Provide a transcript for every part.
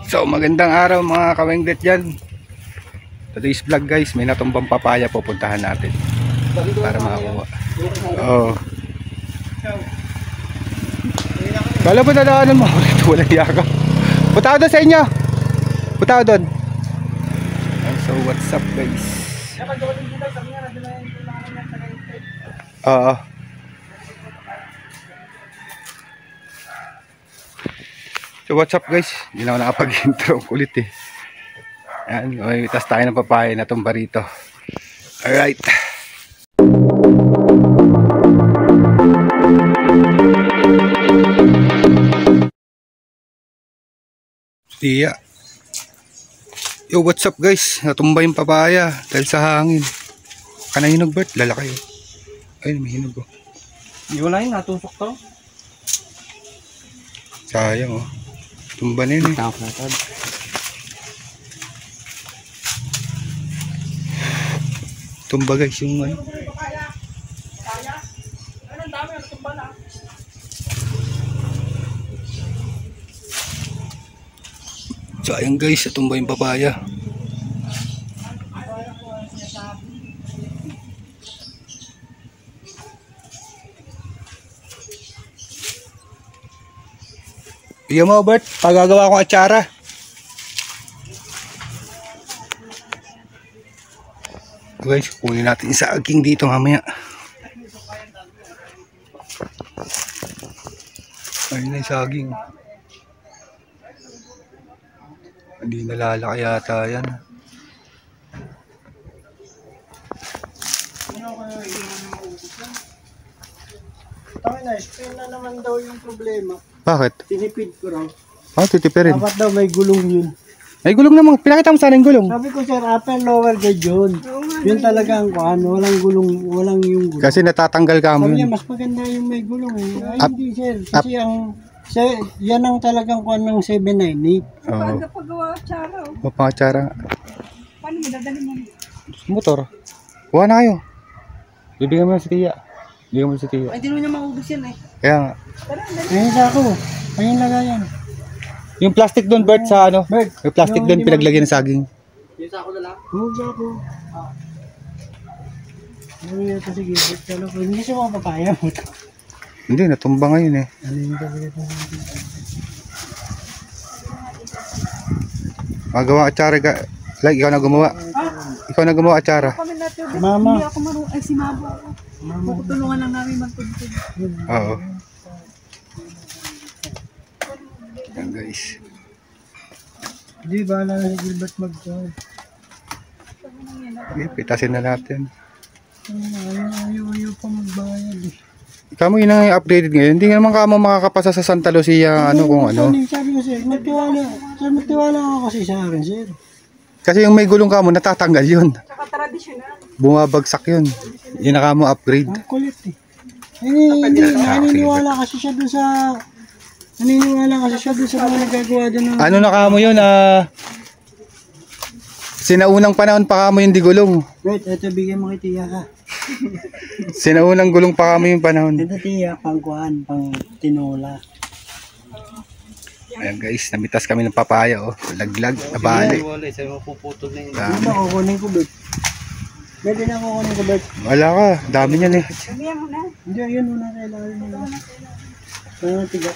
So magandang araw mga kawengdet dyan. Today's vlog guys, may natumbang papaya pupuntahan natin para makakuha. Oo. Kala po nadaanan mo. Walang yaka. Punta ako doon sa inyo. Punta ako doon. So what's up guys? Oo. So what's up guys? Hindi na ako nakapag-intro kulit eh. Ayan, may tas tayo ng papaya na tumba rito. Alright. Iya. Yo, what's up guys? Natumba yung papaya dahil sa hangin. Kanahinog Bert? Lalaki yun. Ayun, may hinog oh. Hindi ko lang yun, natusok to. Sayang oh. Tumba na yun eh. Tumba guys yung ano. Sayang guys, tumba yung papaya. Bigyan mo Bert, pagagawa kong atsara. Guys, kunin natin yung saging dito mamaya. Ayun na yung saging. Hindi nalalaki yata yan. Tama na, spin na naman daw yung problema. Bakit? Tinipid ko raw. Titipirin. Dapat daw may gulong yun. May gulong naman. Pinakita mo sana yung gulong. Sabi ko sir, upper lower guide yun. Yun talaga ang kuhan, walang gulong, walang yung gulong. Kasi natatanggal ka mo Sabi niya, yun. mas maganda yung may gulong eh. Ay, hindi sir. Kasi yan ang talagang kuhan ng 798. Oo. Pagawa atsara. O, pangatsara. Paano mo dadalhin mo? Motor. Kuha na kayo. Bibigyan mo na si Tia. Bibigyan mo na si Tia. Ay, di mo niya maubos yan eh. Kaya nga. Ayun sa ako. Ayun lagayan. Yung plastic doon, Bert, sa ano? Bert, Yung plastic doon, pinaglagyan ng saging. yung sa ako na lang? Oo, sa ako. Ano yun ito sige, Bert, kala ko, hindi siya mapapaya mo. Hindi, natumba ngayon eh. Ano yun talaga ito? Magawa atsara ka. Like, ikaw na gumawa. Ikaw na gumawa atsara. Kami natin, Mama. hindi ako marunong. Ay, si Mabo ako. Tutulungan lang namin magtugtog. Oo. Yan guys. Hindi, bahala na si Gilbert mag-join. Okay, pitasin na natin. Ayaw pa magbayad eh. Ikaw mo yun ang updated ngayon. Hindi naman ka mo makakapasa sa Santa Lucia ano kung ano. Sabi ko sir, magtiwala ako kasi sa akin sir. Kasi yung may gulong ka mo, natatanggal yun. Tsaka tradisyonal. Bumabagsak yun. Yun na ka mo upgrade. Ang kulit eh. Naniniwala kasi siya doon sa... Naniniwala kasi siya doon sa mga nagagawa doon. Ano na ka mo yun? Sinaunang panahon pa ka mo yung di gulong. Wait, ito bigyan mo kay Tia ha. Sinaunang gulong pa ka mo yung panahon. Ito Tia, pang kuhan, pang tinola. Ayan guys, namitas kami ng papaya oh. Laglag, nabali. Ano ba kukunin ko Bert? Pwede na kukunin ko Bert. Wala ka, dami niyan eh. Sabihan mo na. Hindi, yun muna kailangan nila. Kaya tiga.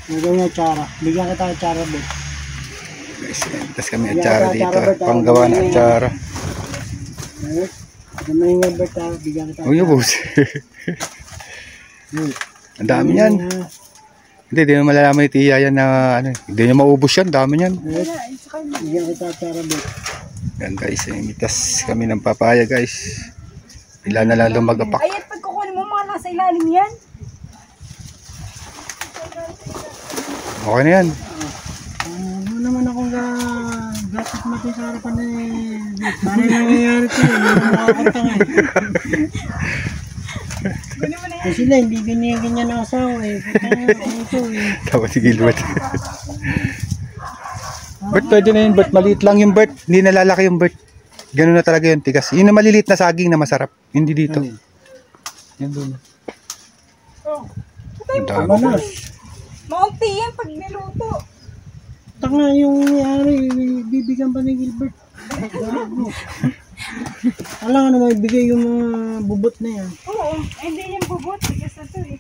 Nagawin na tsara. Bigyan kita ng tsara Bert. Guys, namitas kami atsara dito. Panggawa na atsara. Bert, naman nga Bert ha. Bigyan kita. Huwag niyo boss. Ang dami niyan. Hindi, di mo malalaman ni Tia yan na ano. Hindi niya maubos yan, dami niyan. Bert, bigyan kita ng tsara Bert. Yan guys, namitas kami ng papaya guys. Ilan na lang lumagapak. Ay, at pag kukunin mo mga nasa ilalim yan. Okay na yan. Ano naman akong gastos natin sa harapan ni Bert. Ano yung nangyayari ito? Hindi mo makakanta nga eh. Kasi sila, hindi binigyan niya ng asawa eh. Ito eh. Tapos si Gilbert. Bert, pwede na yun Bert. Maliit lang yung Bert. Hindi nalalaki yung Bert. Ganun na talaga yun, tigas. Yun na maliliit na saging na masarap. Hindi dito. Yan doon. Oh. Ang dami. Maunti yan pag niluto. Tanga yung may-ari, bibigyan pa ni Gilbert. Alam nga naman, ibigay yung mga bubot na yan. Oo, hindi yan bubot. Tigas na to eh.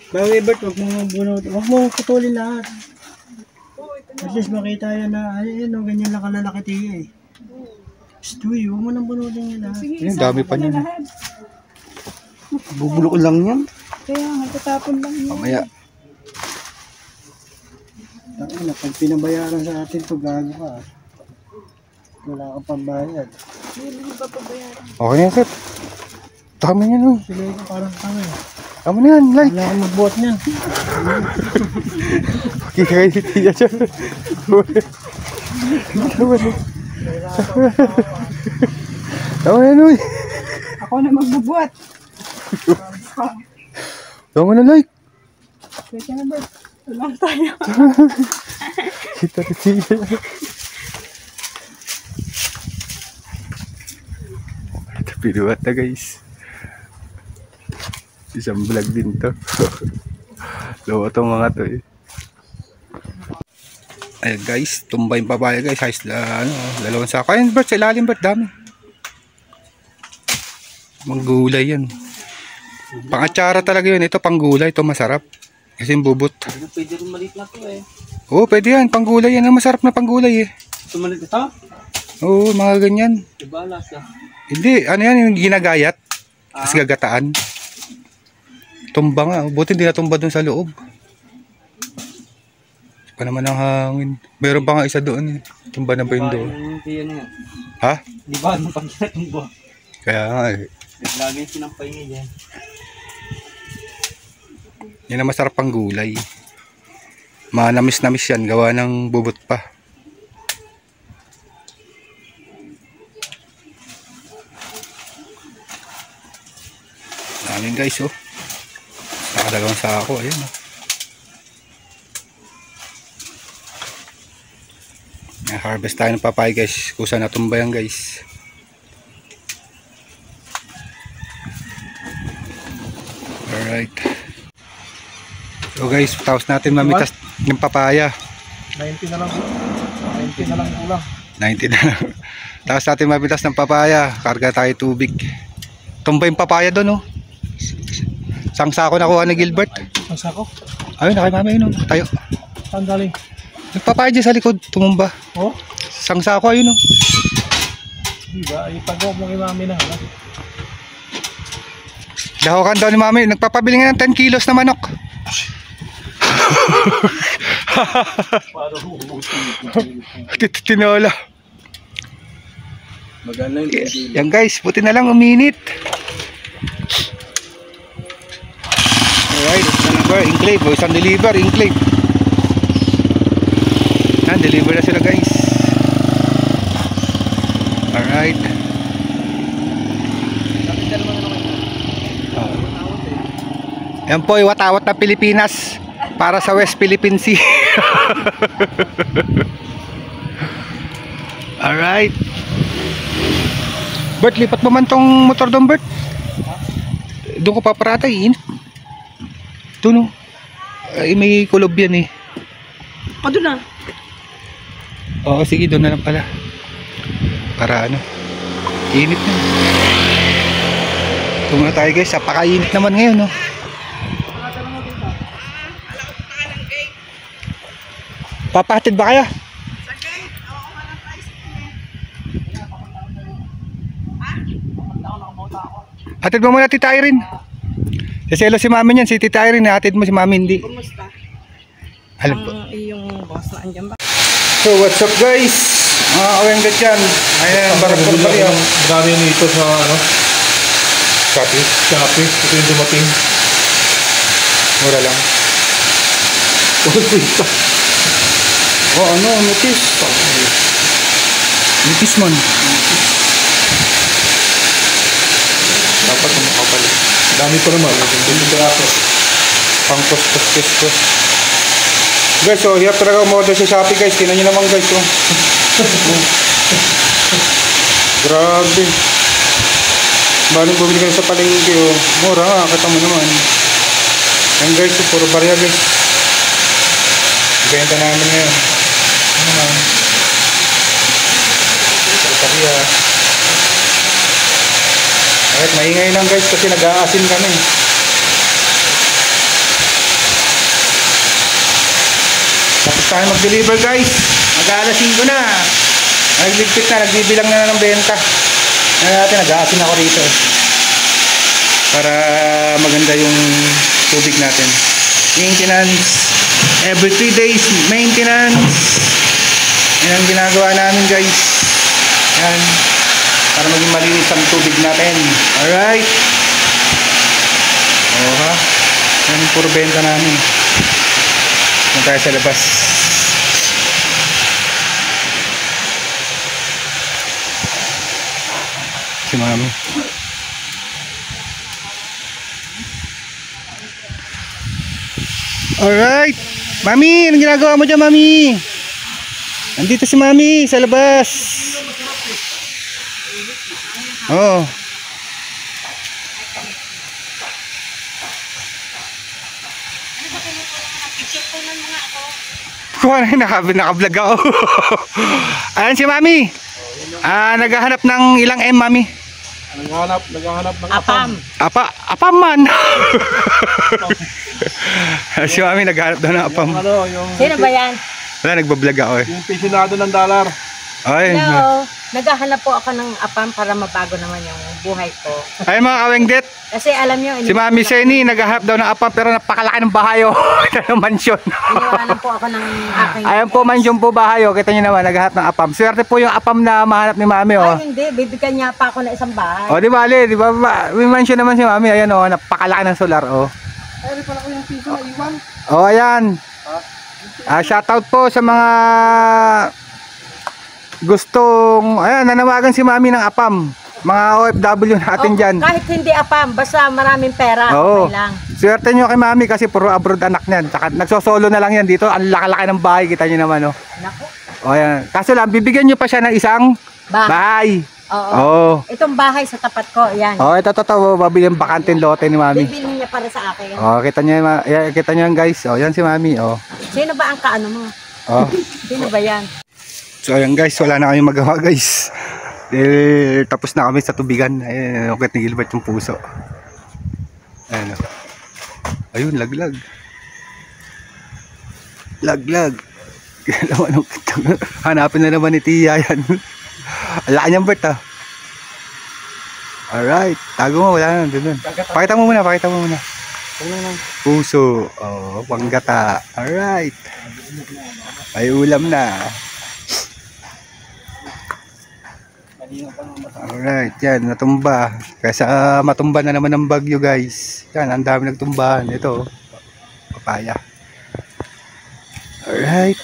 Kaya Gilbert, huwag mo putulin lahat. Oo, ito na. At least makita yan na, ay, ano, ganyan lang kalalaki tiya eh. Stewie, huwag mo nang bunutin yan lahat. Sige, Ayun, isa dami ko pa na niyan. lahat. Bubulok lang yan. Kaya nga, tatapon lang yun. Mamaya. Tangina, pag pinabayaran sa atin to gago ka. Wala kang pambayad. Hindi ba pabayaran? Okay na yan, sir. Tama yan, oh. Sila ko parang tanga eh. Tama na yan, like. Wala kang magbuhat niyan. Kikakain si Tia dyan. Tama yan, uy. Ako na magbubuhat. Tama na, like. Kaya na ba? Wala tayo. Kita si Tia. Pinuhat na, guys. Isang vlog din to. Lawa tong mga to eh. Ayan guys, tumbay yung papaya guys. Ayos na, ano, dalawang sako. Ayun Bert, sa ilalim Bert, dami. Manggulay yan. Pangatsara talaga yun. Ito panggulay, ito masarap. Kasi yung bubot. Pwede rin maliit na to eh. Oo, pwede yan. Panggulay yan. Ang masarap na panggulay eh. Ito maliit ito? Oo, mga ganyan. Diba alas ka? Hindi, ano yan, yung ginagayat. Tapos gagataan. Tumba nga. Buti hindi natumba dun sa loob. Pa naman ang hangin. Meron pa nga isa doon eh. Tumba na ba yun doon? Hindi yan yan. Ha? Di ba ano pag natumbo? Kaya nga eh. Lagi sinampay niya dyan. Yan ang masarap pang gulay. Manamis-namis yan. Gawa ng bubot pa. Ayan guys oh. Nakadalawang sako. Ayan oh. Harvest tayo ng papaya guys. Kusa natumba yan guys. Alright. So guys, tapos natin mamitas ng papaya. 90 na lang. 90 na lang kulang. 90 na lang. Tapos natin mamitas ng papaya. Karga tayo tubig. Tumba yung papaya doon oh. Isang sako nakuha ni Gilbert. Ang sako? Ayun, nakimama yun oh. Tayo. Saan galing? Nagpapaya dyan sa likod. Tumumba. Oh? Isang sako ayun oh. Diba? Ipagawa mo kay mami na. Ano? Dahokan daw ni mami. Nagpapabili nga ng 10 kilos na manok. Tinola. Maganda yung Yan guys, buti na lang uminit. Alright, isang number, enclave. O isang deliver, enclave. Yan, deliver na sila guys. Alright. Yan po, iwat-awat ng Pilipinas para sa West Philippine Sea. Alright. Bert, lipat mo man tong motor doon, Bert. Doon ko paparata, init. Doon, ay, may kulob yan eh. O, doon na. Oo, sige, doon na lang pala. Para ano, init na. Ito muna tayo guys, napaka-init naman ngayon, no? Papahatid ba kaya? Hatid mo muna Tita Irene. Saselo si mami niyan, si Tita Irene, hatid mo si mami hindi. Kumusta? Alam po. Ang iyong boss na andyan ba? So what's up guys? Mga kawenggat yan. Ayan, barakot pa rin. Dami nito sa ano? Shopee. Shopee. Ito yung dumating. Mura lang. Oh ano, mutis. Mutis man. Dapat makapalit. Dami pa naman. Pang kuskus. Guys, so hirap talaga umorder sa Shopee guys. Tingnan nyo naman guys. Oh. Grabe. Baling bumili kayo sa palengke. Oh. Mura nga, kita mo naman. Yan guys, puro barya guys. Benta namin ngayon. Ano naman? Kaya kahit maingay lang guys kasi nag-aasin kami. Tapos tayo mag-deliver guys. Mag-aalas 5 na. Nagligpit na, nagbibilang na ng benta. Ngayon natin, nag-aasin ako rito. Para maganda yung tubig natin. Maintenance. Every 3 days, maintenance. Yan ang ginagawa namin guys. Yan. Para maging malinis ang tubig natin. Alright. O ha. Yan yung puro benta namin. Yan tayo sa labas. Si mami. Alright. Mami, anong ginagawa mo dyan, mami? Nandito si mami sa labas. Oh. Kuha na, nakablog ako. Ayan si mami. Naghahanap ng ilang M, mami. Naghahanap ng Apam. Apam man. Si mami naghahanap daw ng apam. Sino ba yan? Wala, nagbablog ako eh. Yung pisinado ng dollar. Ay, Hello. Naghahanap po ako ng apam para mabago naman yung buhay ko. ay mga kawengdet. Kasi alam nyo, Si mami Seni naghahanap daw ng apam pero napakalaki ng bahayo. Ito ng mansyon. iniwanan po ako ng aking... Ayan po, mansyon po bahayo. Kita nyo naman, naghahanap ng apam. Swerte po yung apam na mahanap ni mami, oh. Ay, hindi. Bibigyan niya pa ako ng isang bahay. O, di bale, di ba? May mansyon naman si mami. Ayan, oh, napakalaki ng solar, oh. Ay, pala ko yung piso na iwan. Oh, ayan. Shoutout po sa mga gustong, ayan, nanawagan si mami ng apam. Mga OFW natin dyan. Kahit hindi apam, basta maraming pera. Oo. Okay lang. Swerte nyo kay mami kasi puro abroad anak niyan. Saka nagsosolo na lang yan dito. Ang laki-laki ng bahay, kita nyo naman, oh. Naku. O, ayan. Kaso lang, bibigyan nyo pa siya ng isang bahay. Oo. Oo. Itong bahay sa tapat ko, yan. Oh, ito totoo, babili ng bakanteng lote ni mami. Bibilhin niya para sa akin. Oh, kita nyo, kita nyo yan guys. Oh, yan si mami, oh. Sino ba ang kaano mo? Oh. Sino ba yan? So ayan guys, wala na kayong magawa guys. Dahil tapos na kami sa tubigan. Ayun, ukit ni Gilbert yung puso. Ayun. Ayun, laglag. Laglag. Hanapin na naman ni Tia yan. Ala niyang Bert, ah. Alright, tago mo, wala na. Dun. Pakita mo muna, pakita mo muna. Puso. Oh, panggata. Alright. May ulam na. Alright, yan, natumba. Kaya matumba na naman ng bagyo guys. Yan, ang dami nagtumbahan. Ito, papaya. Alright.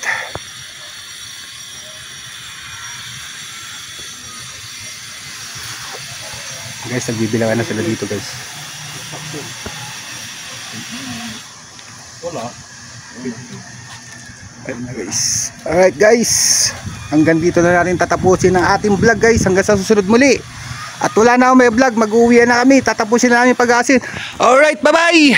Guys, nagbibilangan na sila dito guys. Wala. Ayun na guys. Alright guys, hanggang dito na natin tatapusin ang ating vlog guys. Hanggang sa susunod muli. At wala na ako may vlog, mag-uwi na kami. Tatapusin na namin pag-asin. Alright, bye bye.